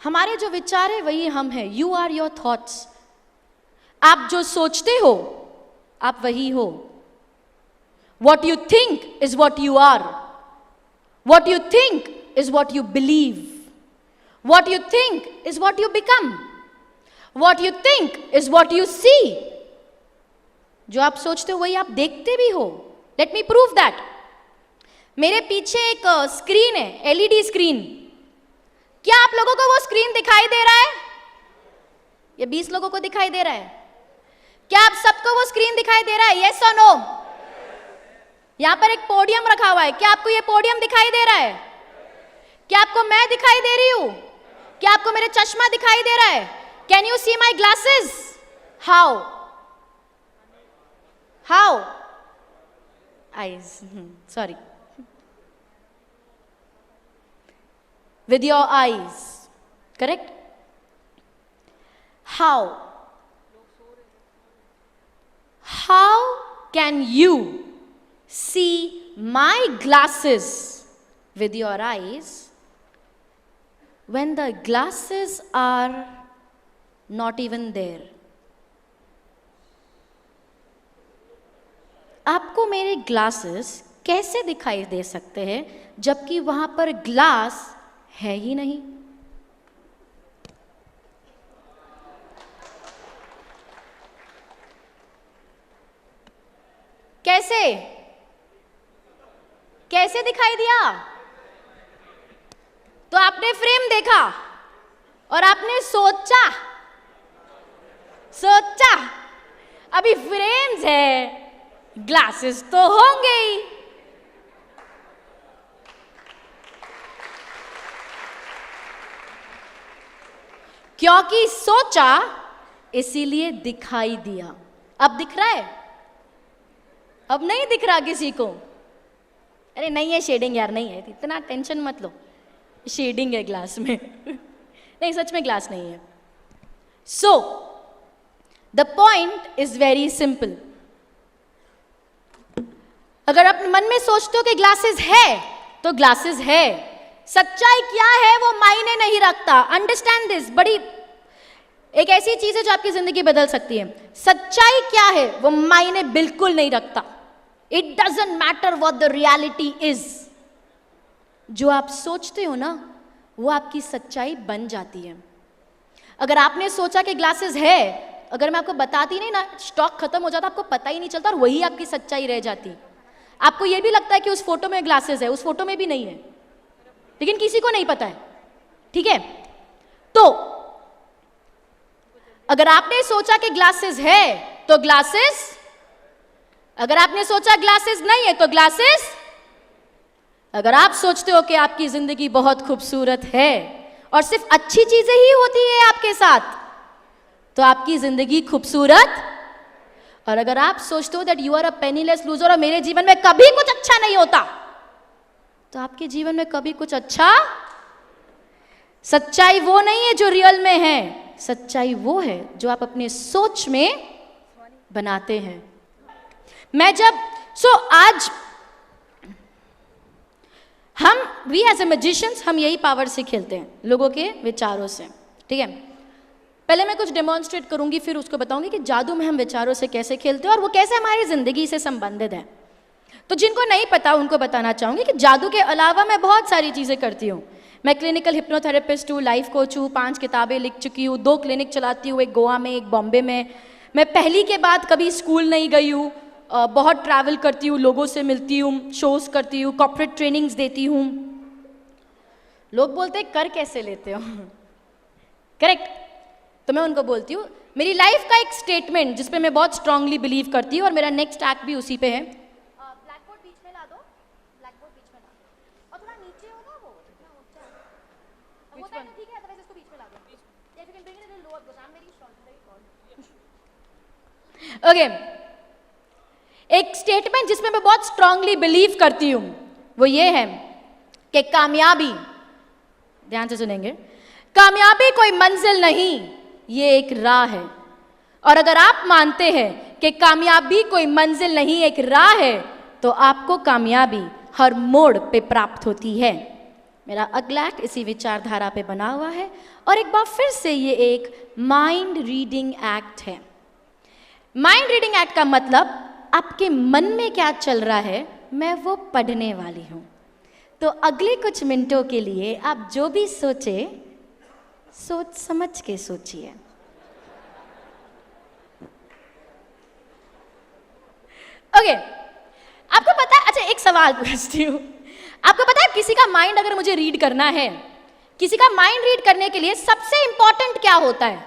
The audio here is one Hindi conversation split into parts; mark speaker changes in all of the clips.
Speaker 1: हमारे जो विचार है वही हम हैं। You are your thoughts. आप जो सोचते हो आप वही हो। What you think is what you are. What you think is what you believe. What you think is what you become. What you think is what you see. जो आप सोचते हो वही आप देखते भी हो। Let me prove that. मेरे पीछे एक स्क्रीन है, एलईडी स्क्रीन। क्या आप लोगों को वो स्क्रीन दिखाई दे रहा है? ये 20 लोगों को दिखाई दे रहा है? क्या आप सबको वो स्क्रीन दिखाई दे रहा है? यस और नो? यहां पर एक पोडियम रखा हुआ है। क्या आपको ये पोडियम दिखाई दे रहा है? क्या आपको मैं दिखाई दे रही हूं? क्या आपको मेरे चश्मा दिखाई दे रहा है? Can you see my glasses? How? How? Eyes, sorry. With your eyes, correct? How? How can you see my glasses with your eyes when the glasses are not even there? आपको मेरे ग्लासेस कैसे दिखाई दे सकते हैं जबकि वहां पर ग्लास है ही नहीं? कैसे? कैसे दिखाई दिया? तो आपने फ्रेम देखा और आपने सोचा अभी फ्रेम्स है, ग्लासेस तो होंगे ही। क्योंकि सोचा इसीलिए दिखाई दिया। अब दिख रहा है? अब नहीं दिख रहा किसी को? अरे नहीं है शेडिंग यार, नहीं है, इतना टेंशन मत लो, शेडिंग है ग्लास में। नहीं, सच में ग्लास नहीं है। So the point is very simple. अगर आप मन में सोचते हो कि ग्लासेस है तो ग्लासेस है। सच्चाई क्या है वो मायने नहीं रखता। Understand this. बड़ी एक ऐसी चीज है जो आपकी जिंदगी बदल सकती है। सच्चाई क्या है वो मायने बिल्कुल नहीं रखता। It doesn't matter what the reality is. जो आप सोचते हो ना वो आपकी सच्चाई बन जाती है। अगर आपने सोचा कि ग्लासेस है, अगर मैं आपको बताती नहीं ना, स्टॉक खत्म हो जाता, आपको पता ही नहीं चलता और वही आपकी सच्चाई रह जाती। आपको यह भी लगता है कि उस फोटो में ग्लासेस है, उस फोटो में भी नहीं है, लेकिन किसी को नहीं पता है। ठीक है? तो अगर आपने सोचा कि ग्लासेस है तो ग्लासेस, अगर आपने सोचा ग्लासेस नहीं है तो ग्लासेस। अगर आप सोचते हो कि आपकी जिंदगी बहुत खूबसूरत है और सिर्फ अच्छी चीजें ही होती है आपके साथ, तो आपकी जिंदगी खूबसूरत। और अगर आप सोचते हो that you are a penniless loser और मेरे जीवन में कभी कुछ अच्छा नहीं होता, तो आपके जीवन में कभी कुछ अच्छा। सच्चाई वो नहीं है जो रियल में है, सच्चाई वो है जो आप अपने सोच में बनाते हैं। मैं जब आज हम वी एज ए मैजिशियंस हम यही पावर से खेलते हैं, लोगों के विचारों से। ठीक है? पहले मैं कुछ डेमोन्स्ट्रेट करूंगी, फिर उसको बताऊंगी कि जादू में हम विचारों से कैसे खेलते हैं और वो कैसे हमारी जिंदगी से संबंधित है। तो जिनको नहीं पता उनको बताना चाहूंगी कि जादू के अलावा मैं बहुत सारी चीजें करती हूँ। मैं क्लिनिकल हिप्नोथेरेपिस्ट हूँ, लाइफ कोच हूँ, 5 किताबें लिख चुकी हूँ, 2 क्लिनिक चलाती हूँ, एक गोवा में एक बॉम्बे में। मैं पहली के बाद कभी स्कूल नहीं गई हूँ, बहुत ट्रैवल करती हूँ, लोगों से मिलती हूँ, शोज करती हूँ, कॉर्पोरेट ट्रेनिंग्स देती हूँ। लोग बोलते हैं कर कैसे लेते हो? करेक्ट? तो मैं उनको बोलती हूँ मेरी लाइफ का एक स्टेटमेंट जिस पे मैं बहुत स्ट्रांगली बिलीव करती हूँ और मेरा नेक्स्ट एक्ट भी उसी पे है। ब्लैक बोर्ड बीच में ला दो, ब्लैक बोर्ड बीच में ला दो और थोड़ा नीचे होगा वो इतना ऊंचा होता है ना। ठीक है, अदरवाइज इसको बीच में ला दो। या you can bring it a lower because I am very strong. Okay, एक स्टेटमेंट जिसमें मैं बहुत स्ट्रांगली बिलीव करती हूँ वो ये है कि कामयाबी, ध्यान से सुनेंगे, कामयाबी कोई मंजिल नहीं, ये एक राह है। और अगर आप मानते हैं कि कामयाबी कोई मंजिल नहीं एक राह है, तो आपको कामयाबी हर मोड़ पे प्राप्त होती है। मेरा अगला एक्ट इसी विचारधारा पे बना हुआ है और एक बार फिर से ये एक माइंड रीडिंग एक्ट है। माइंड रीडिंग एक्ट का मतलब आपके मन में क्या चल रहा है मैं वो पढ़ने वाली हूँ। तो अगले कुछ मिनटों के लिए आप जो भी सोचे सोच समझ के सोचिए। ओके, आपको पता है, अच्छा एक सवाल पूछती हूँ, आपको पता है किसी का माइंड अगर मुझे रीड करना है, किसी का माइंड रीड करने के लिए सबसे इंपॉर्टेंट क्या होता है?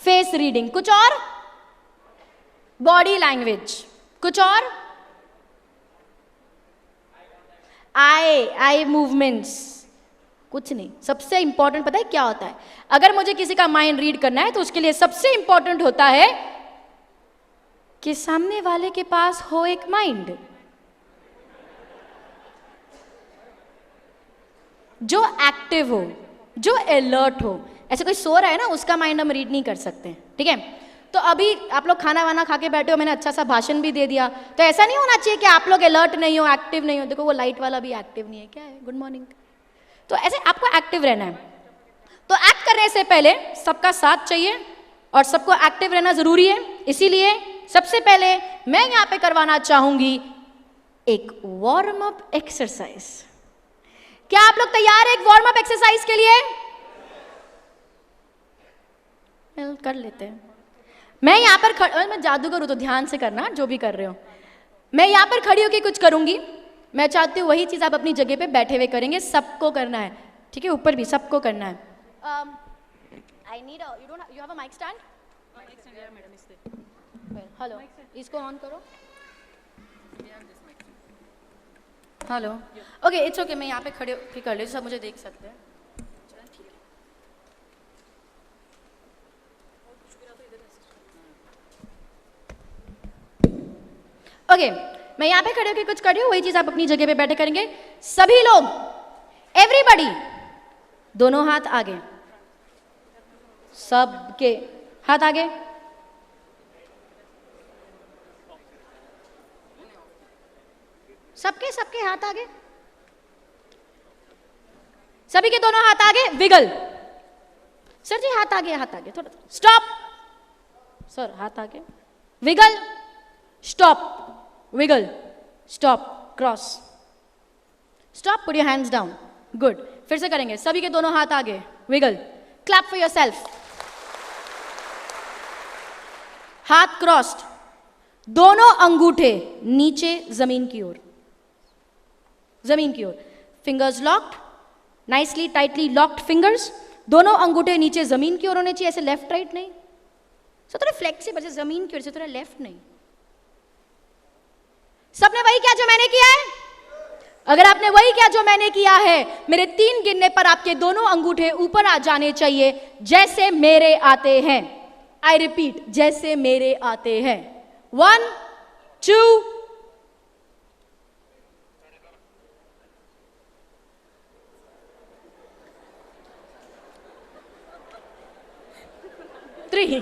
Speaker 1: फेस रीडिंग, कुछ और? बॉडी लैंग्वेज, कुछ और? आई मूवमेंट्स, कुछ नहीं। सबसे इंपॉर्टेंट पता है क्या होता है? अगर मुझे किसी का माइंड रीड करना है तो उसके लिए सबसे इंपॉर्टेंट होता है कि सामने वाले के पास हो एक माइंड जो एक्टिव हो, जो अलर्ट हो। ऐसे कोई सो रहा है ना, उसका माइंड हम रीड नहीं कर सकते, ठीक है? तो अभी आप लोग खाना वाना खा के बैठे हो, मैंने अच्छा सा भाषण भी दे दिया, तो ऐसा नहीं होना चाहिए कि आप लोग अलर्ट नहीं हो, एक्टिव नहीं हो। देखो वो लाइट वाला भी एक्टिव नहीं है, क्या है? Good morning. तो ऐसे आपको एक्टिव रहना है। तो एक्ट करने से पहले सबका साथ चाहिए और सबको एक्टिव रहना जरूरी है। इसीलिए सबसे पहले मैं यहां पे करवाना चाहूंगी एक वार्म अप एक्सरसाइज। क्या आप लोग तैयार हैं एक वार्म अप एक्सरसाइज के लिए? कर लेते हैं। मैं यहां पर मैं जादूगर हूं तो ध्यान से करना जो भी कर रहे हो। मैं यहां पर खड़ी होकर कुछ करूंगी, मैं चाहती हूँ वही चीज आप अपनी जगह पे बैठे हुए करेंगे। सबको करना है, ठीक है? ऊपर भी सबको करना है। I need you have a mic stand? Hello, इसको ऑन करो। हेलो, ओके, इट्स ओके, मैं यहाँ पे खड़े होकर कर लेती हूँ, सब मुझे देख सकते हैं। ओके, मैं यहाँ पे खड़े होकर कुछ कर रही हूँ, वही चीज आप अपनी जगह पे बैठे करेंगे। सभी लोग, एवरीबॉडी, दोनों हाथ आगे, सबके हाथ आगे, सबके सबके हाथ आगे, सभी के दोनों हाथ आगे। विगल, सर जी हाथ आगे, हाथ आगे, थोड़ा स्टॉप, सर हाथ आगे, wiggle, stop, wiggle, stop, cross, stop, put your hands down, good. फिर से करेंगे, सभी के दोनों हाथ आगे, विगल, क्लैप फॉर योरसेल्फ, हाथ क्रॉस्ड, दोनों अंगूठे नीचे जमीन की ओर, जमीन की ओर, fingers locked, nicely tightly locked fingers, दोनों अंगूठे नीचे जमीन की ओर होने चाहिए, ऐसे लेफ्ट राइट नहीं, सो थोड़ा फ्लेक्सिबल, जैसे जमीन की ओर से, थोड़ा लेफ्ट नहीं। सबने वही किया जो मैंने किया है? अगर आपने वही किया जो मैंने किया है, मेरे 3 गिनने पर आपके दोनों अंगूठे ऊपर आ जाने चाहिए, जैसे मेरे आते हैं। आई रिपीट, जैसे मेरे आते हैं। 1 2 3